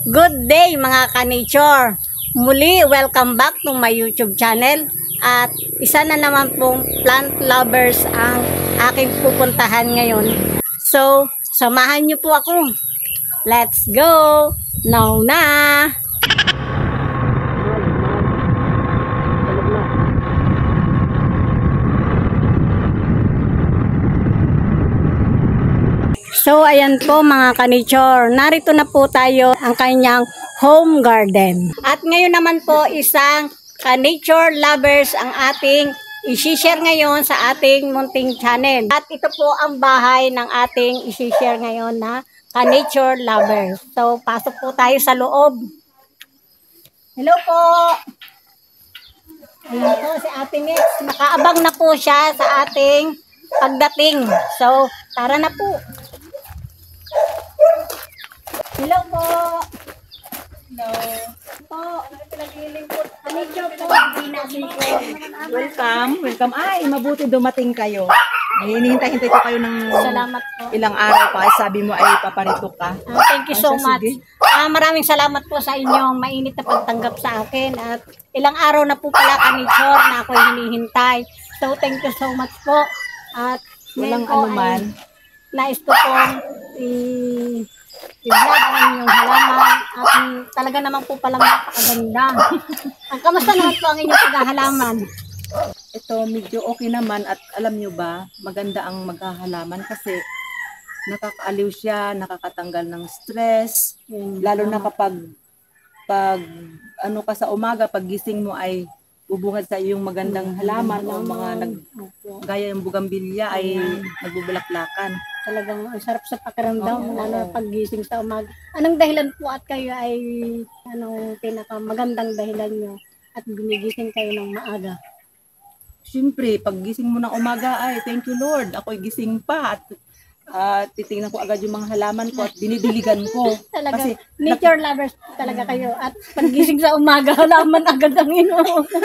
Good day mga ka-nature! Muli, welcome back to my YouTube channel. At isa na naman pong plant lovers ang aking pupuntahan ngayon. So, samahan niyo po ako. Let's go! Now na! So, ayan po mga ka-nature. Narito na po tayo ang kanyang home garden. At ngayon naman po, isang ka-nature lovers ang ating isi-share ngayon sa ating munting channel. At ito po ang bahay ng ating isi-share ngayon na ka-nature lovers. So, pasok po tayo sa loob. Hello po! Ayan po si Ate Mix. Nakaabang na po siya sa ating pagdating. So, tara na po. Hello po. Hello. Po, nagpiling po. Ka-nature po. Welcome. Ay, mabuti dumating kayo. Hinihintay-hintay ko kayo ng Salamat po. ilang araw pa. Ay, sabi mo ay paparito ka. Thank you so much. Maraming salamat po sa inyong mainit na pagtanggap sa akin. At ilang araw na po pala ka-nature na ako hinihintay. So, thank you so much po. At Walang anuman. Nais ko pong i-vlog ang inyong halaman. At talaga naman po palang napakaganda. Kamusta naman po ang inyong paghahalaman? Ito, medyo okay naman at alam nyo ba, maganda ang maghahalaman kasi nakakaaliw siya, nakakatanggal ng stress, lalo na kapag ano ka sa umaga, pag gising mo ay bubungad sa iyong magandang halaman o mga gaya ng bugambilya ay nagbubulaklakan. Talagang ang sarap sa pakiramdam, lalo pag gising sa umaga. Anong dahilan po at kayo ay anong pinakamagandang dahilan nyo at gumigising kayo ng maaga? Siyempre, pag gising mo ng umaga ay thank you Lord, ako'y gising pa at titingnan ko agad yung mga halaman ko at dinidiligan ko. Talaga, kasi nature lovers talaga kayo at pag gising sa umaga, halaman agad ang inuuna.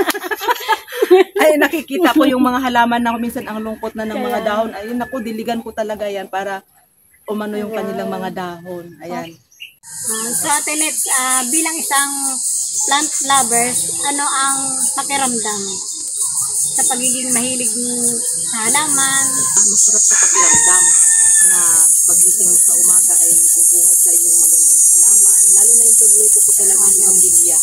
Ay, nakikita ko yung mga halaman na minsan ang lungkot na ng mga dahon. Ayun, naku, diligan ko talaga yan para umano yung kanilang mga dahon. Ayan. So, Ate Nets, bilang isang plant lovers, ano ang pakiramdam sa pagiging mahilig sa halaman? Masarap sa pakiramdam na pagising sa umaga ay bubungad sa iyong magandang halaman. Lalo na yung paborito ko talagang bugambilya.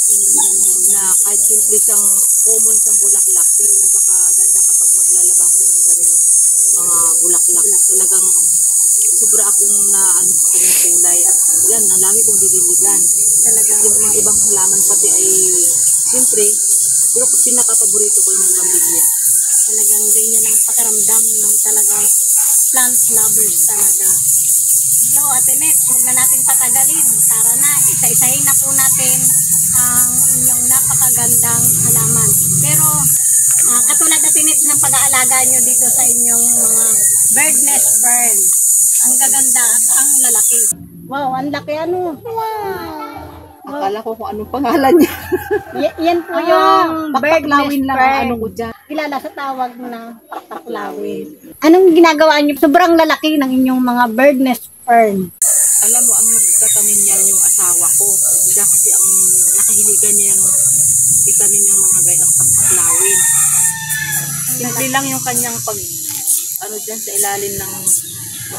Na kahit simple siyang common sa bulaklak, pero napakaganda kapag maglalabasan yung kanyang mga bulaklak. Talagang sobra akong na ano sa kanyang kulay at yan, na lagi kong didiligan. Talagang yung mga ibang halaman pati ay simple, pero pinaka-paborito ko yung bugambilya. Talagang ganyan ang pakiramdam ng talagang plant lovers talaga. So, Ate Nets, huwag na natin patagalin. Tara na, isa-isahin na po natin ang inyong napakagandang halaman. Pero, katulad Ate Nets ng pag-aalaga nyo dito sa inyong mga bird nest fern. Ang gaganda at ang lalaki. Wow, ang laki ano. Wow! Akala ko kung anong pangalan niya. Yan po yung bird nest lang fern. ang ano ko dyan. Kilala sa tawag na pakpaklawin. Anong ginagawa niyo? Sobrang lalaki ng inyong mga bird nest fern. Alam mo, ang nagtatanim niya yung asawa ko. Diyan kasi ang nakahiligan niya yung itanim yung mga gayang pakpaklawin. Simple lang yung kanyang ano dyan sa ilalim ng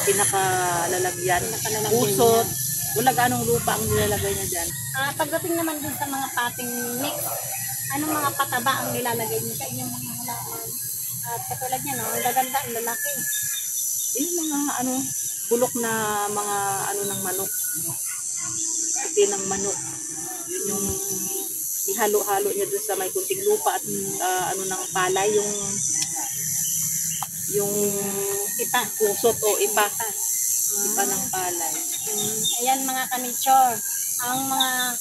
pinakalalagyan. Pusot. Wala ganong lupa ang nilalagay niya dyan. Pagdating naman dun sa mga pating mix, anong mga pataba ang nilalagay niyo sa inyong mga halaman? At katulad niya, no, ang gaganda, ang lalaki. Yung mga bulok na mga ng manok. Puti ng manok. Yun yung ihalo-halo niya dun sa may kunting lupa at ng palay, yung ipa, pusot o ipa. Ipa ng palay. Ayan mga ka-nature, ang mga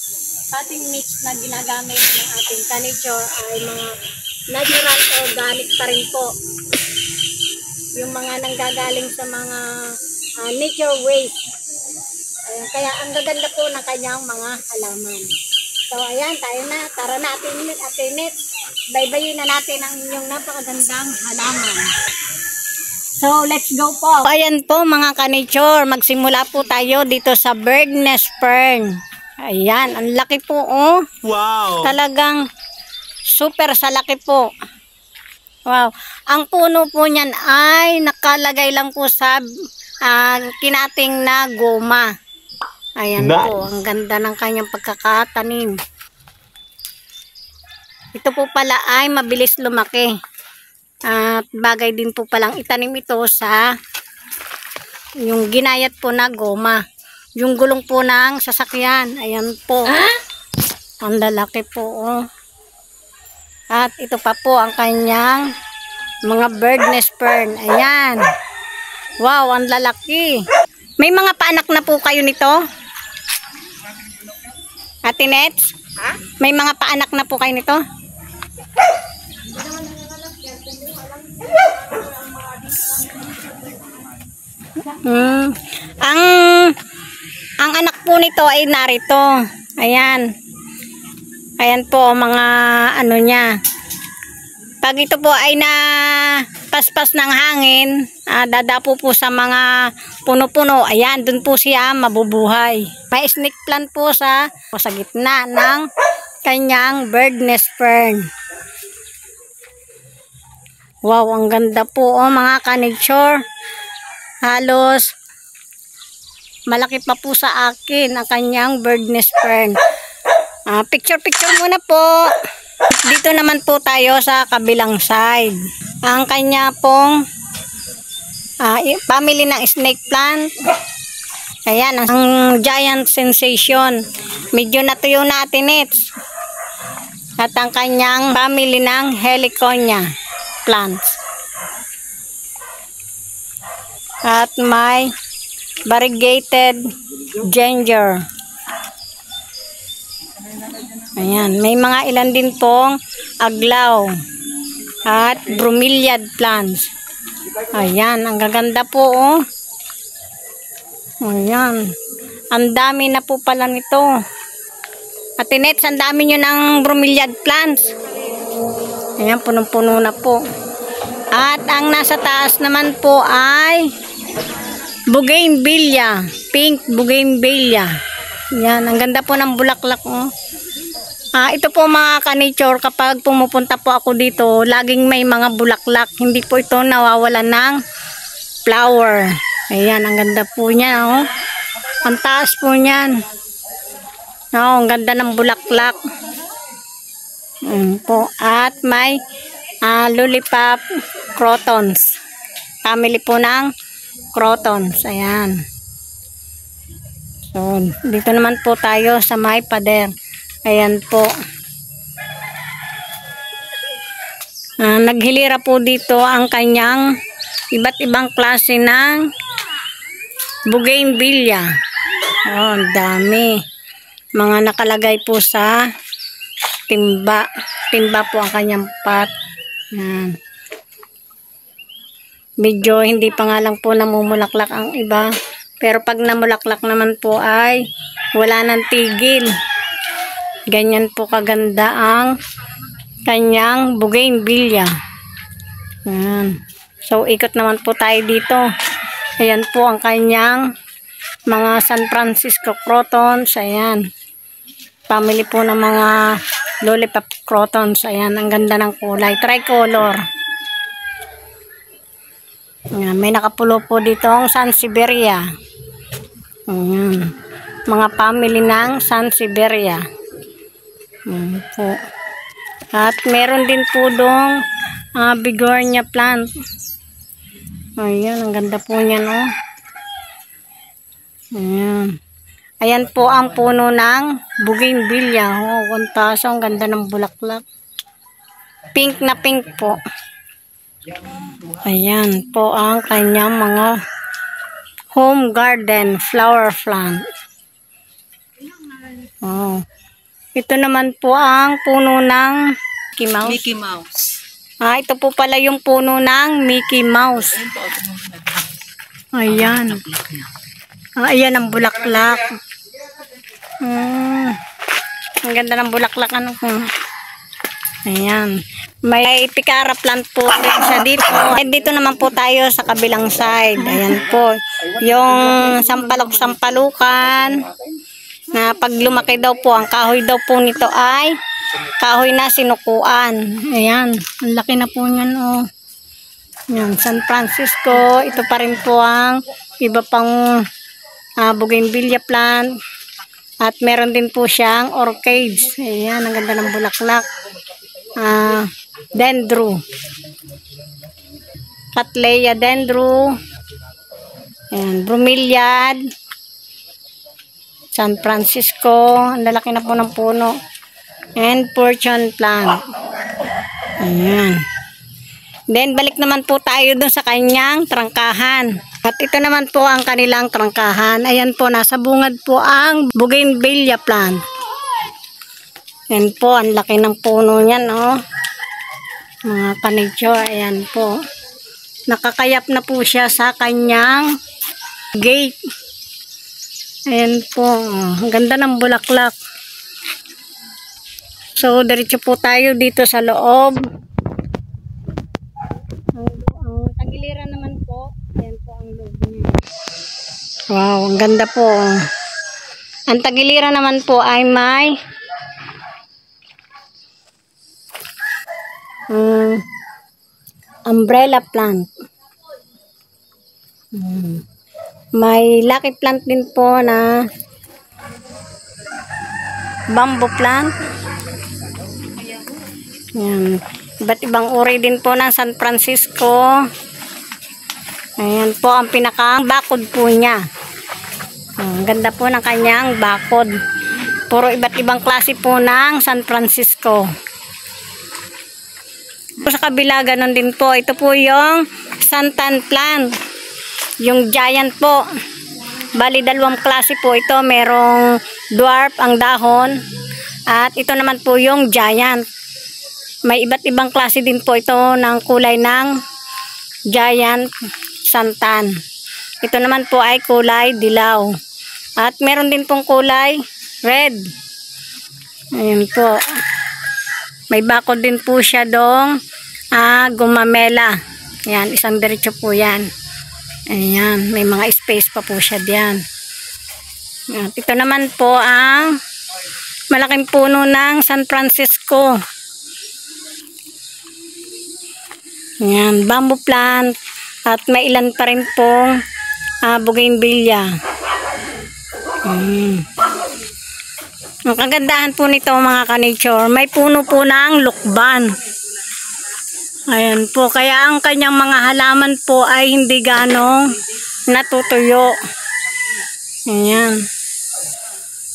pating mix na ginagamit ng ating ka-nature ay mga natural organic pa rin po. Yung mga nanggagaling sa mga nature waste. Ayan, kaya ang gaganda po ng kanyang mga halaman. So ayan, tayo na. Tara na Ate Nets. Baybayin na natin ang inyong napakagandang halaman. So, let's go po. Ayan po mga ka-nature, magsimula po tayo dito sa bird nest fern. Ayan, ang laki po, oh. Wow! Talagang super sa laki po. Wow. Ang puno po niyan ay nakalagay lang po sa kinating na goma. Ayan Nice. po, ang ganda ng kanyang pagkakatanim. Ito po pala ay mabilis lumaki. At bagay din po palang itanim ito sa yung ginayat po na goma. Yung gulong po ng sasakyan. Ayan po. Ang lalaki po, oh. At ito pa po ang kanyang mga bird nest fern. Ayan. Wow, ang lalaki. May mga paanak na po kayo nito? Ate Nets? May mga paanak na po kayo nito? Ang anak po nito ay narito. Ayan. Ayan po mga ano niya. Pag ito po ay na paspas ng hangin, dadapo po sa mga puno-puno. Ayan, dun po siya mabubuhay. May snake plant po sa gitna ng kanyang bird nest fern. Wow, ang ganda po, oh, mga ka-nature. Halos malaki pa po sa akin ang kanyang bird nest fern. Picture muna po. Dito naman po tayo sa kabilang side. Ang kanya pong family ng snake plant. Ayan, ang giant sensation. Medyo natuyo natin its. At ang kanyang family ng heliconia plants. At may variegated ginger. Ayan, may mga ilan din pong aglaw at bromeliad plants. Ayan, ang gaganda po, oh. Ayan, ang dami na po pala nito. Ate Nets, ang dami nyo ng bromeliad plants. Ayan, punong-puno na po. At ang nasa taas naman po ay bougainvillea, pink bougainvillea. Ayan, ang ganda po ng bulaklak, oh. Ito po mga ka-nature, kapag pumupunta po ako dito, laging may mga bulaklak. Hindi po ito nawawalan ng flower. Ayan, ang ganda po niya, oh. Ang taas po niyan. Oh, ang ganda ng bulaklak. Ayan po. At may lollipop crotons. Family po ng crotons. Ayan. So, dito naman po tayo sa may pader. Ayan po. Naghilira po dito ang kanyang iba't ibang klase ng bougainvillea. Oh, ang dami. Mga nakalagay po sa timba. Timba po ang kanyang pot. Ayan. Medyo hindi pa nga lang po namumulaklak ang iba. Pero pag namulaklak naman po ay wala nang tigil. Ganyan po kaganda ang kanyang bougainvillea. Ayan. So, ikot naman po tayo dito. Ayan po ang kanyang mga San Francisco crotons. Ayan. Family po ng mga lollipop crotons. Ayan, ang ganda ng kulay. Tricolor. Ayan, may nakapulo po dito ang Sansevieria. Ayan. Mga family ng Sansevieria. Ayan po. At meron din po dong begonia plant. Ayan, ang ganda po niya, no? Ayan. Ayan po ang puno ng bougainvillea. Oh, kuntaso, ang ganda ng bulaklak. Pink na pink po. Ayan po ang kanyang mga home garden flower plant. Oh. Ito naman po ang puno ng Mickey Mouse. Mickey Mouse. Ito po pala yung puno ng Mickey Mouse. Ayan. Ayan ang bulaklak. Ang ganda ng bulaklak, ano. Ayan. May picara plant po rin siya dito. Dito naman po tayo sa kabilang side. Ayan po. Yung sampalok-sampalukan. Na pag lumaki daw po, ang kahoy daw po nito ay kahoy na sinukuan. Ayan, ang laki na po niyan, oh. Yan, San Francisco. Ito pa rin po ang iba pang bougainvillea plant. At meron din po siyang orchids. Ayan, ang ganda ng bulaklak. Dendro. Cattleya dendro. Ayan, bromeliad. San Francisco. Ang lalaki na po ng puno. And fortune plant. Ayan. Then, balik naman po tayo dun sa kanyang trangkahan. At ito naman po ang kanilang trangkahan. Ayan po, nasa bungad po ang bougainvillea plant. Ayan po, ang laki ng puno niyan, oh. Mga ka-nature, ayan po. Nakakayap na po siya sa kanyang gate. Ayan po, ang ganda ng bulaklak. So, diretso po tayo dito sa loob. Ang tagiliran naman po, ayan po ang loob niya. Wow, ang ganda po. Ang tagiliran naman po ay may umbrella plant. May lucky plant din po na bamboo plant. Ayan. Iba't ibang uri din po ng San Francisco. Ayan po ang pinaka-bakod po niya. Ang ganda po ng kanyang bakod. Puro iba't ibang klase po ng San Francisco. Sa kabila, ganun din po. Ito po yung santan plant. Yung giant po. Bali, dalawang klase po ito. Merong dwarf ang dahon. At ito naman po yung giant. May iba't ibang klase din po ito ng kulay ng giant santan. Ito naman po ay kulay dilaw. At meron din pong kulay red. Ayan po. May bakod din po siya dong gumamela. Ayan, isang diretso po yan. Ayan, may mga space pa po siya diyan. At ito naman po ang malaking puno ng San Francisco. Ayan, bamboo plant. At may ilan pa rin pong bougainvillea. Ang kagandahan po nito mga ka-nature, may puno po ng lukban. Ayan po, kaya ang kanyang mga halaman po ay hindi ganong natutuyo. Ayan.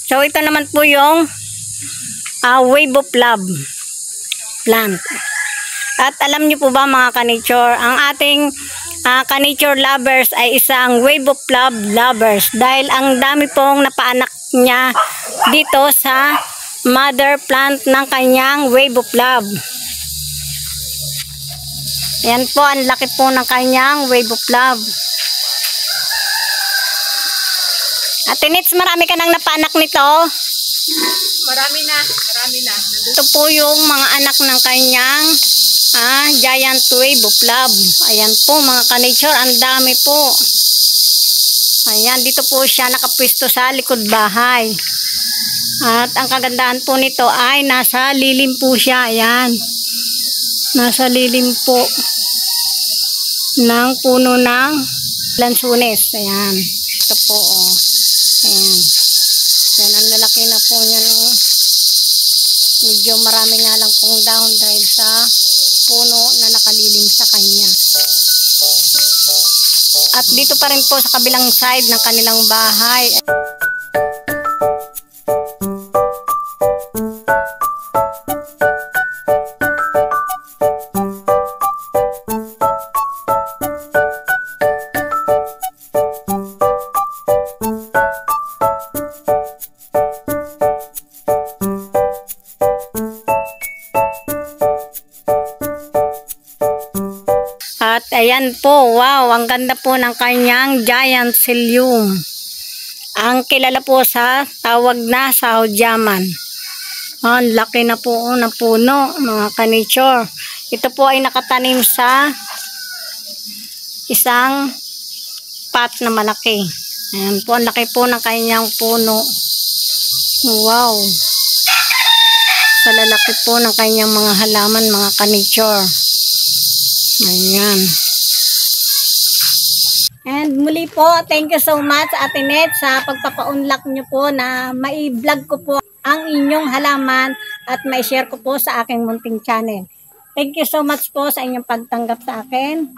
So ito naman po yung wave of love plant. At alam niyo po ba mga ka-nature, ang ating ka-nature lovers ay isang wave of love lovers dahil ang dami pong napaanak niya dito sa mother plant ng kanyang wave of love. Yan po, ang laki po ng kanyang wave of love. At Tinits, marami ka nang napaanak nito? Marami na. Ito po yung mga anak ng kanyang giant wave of love. Ayan po mga ka-nature, ang dami po. Ayan, dito po siya nakapwesto sa likod bahay. At ang kagandahan po nito ay nasa lilim po siya. Ayan. Nasa lilim po ng puno ng lansunes. Ayan. Ito po. Oh. Ayan. Ayan, ang lalaki na po niya. Oh. Medyo marami nga lang pong dahon dahil sa puno na nakalilim sa kanya. At dito pa rin po sa kabilang side ng kanilang bahay. At ayan po, wow, ang ganda po ng kanyang giant psyllium. Ang kilala po sa tawag na Sahudiaman. Ang laki na po ng puno, mga ka-nature. Ito po ay nakatanim sa isang pot na malaki. Ayan po, ang laki po ng kanyang puno. Wow. Sa lalaki po ng kanyang mga halaman, mga ka-nature. Ayan. And muli po, thank you so much Ate Net sa pagpapaunlak nyo po na mai-vlog ko po ang inyong halaman at mai-share ko po sa aking munting channel. Thank you so much po sa inyong pagtanggap sa akin.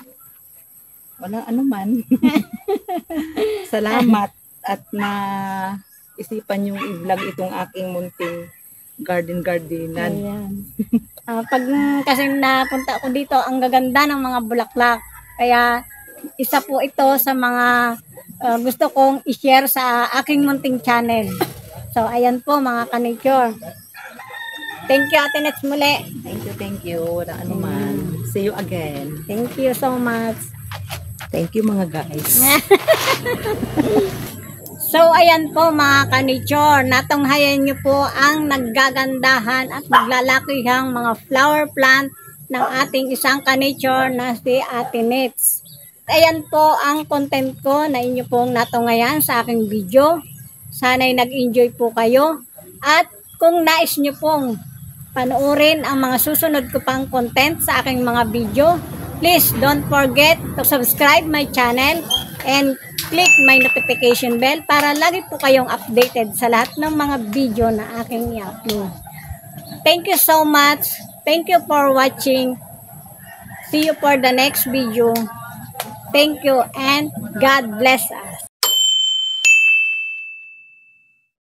Walang anuman. Salamat at na isipan yung i-vlog itong aking munting gardenan. Ayan. Pag kasi napunta ako dito, ang gaganda ng mga bulaklak. Kaya isa po ito sa mga gusto kong i-share sa aking munting channel. So, ayan po mga ka-nature. Thank you Ate Nets muli. Thank you. Walang anuman. See you again. Thank you so much. Thank you mga guys. So, ayan po mga ka-nature. Natunghayan nyo po ang naggagandahan at naglalakihang mga flower plant ng ating isang ka-nature na si Ate Nets. Ayan po ang content ko na inyo pong natunghayan sa aking video. Sana'y nag-enjoy po kayo. At kung nais nyo pong panoorin ang mga susunod ko pang content sa aking mga video, please don't forget to subscribe my channel and click my notification bell para lagi po kayong updated sa lahat ng mga video na aking i-upload. Thank you so much. Thank you for watching. See you for the next video. Thank you and God bless us.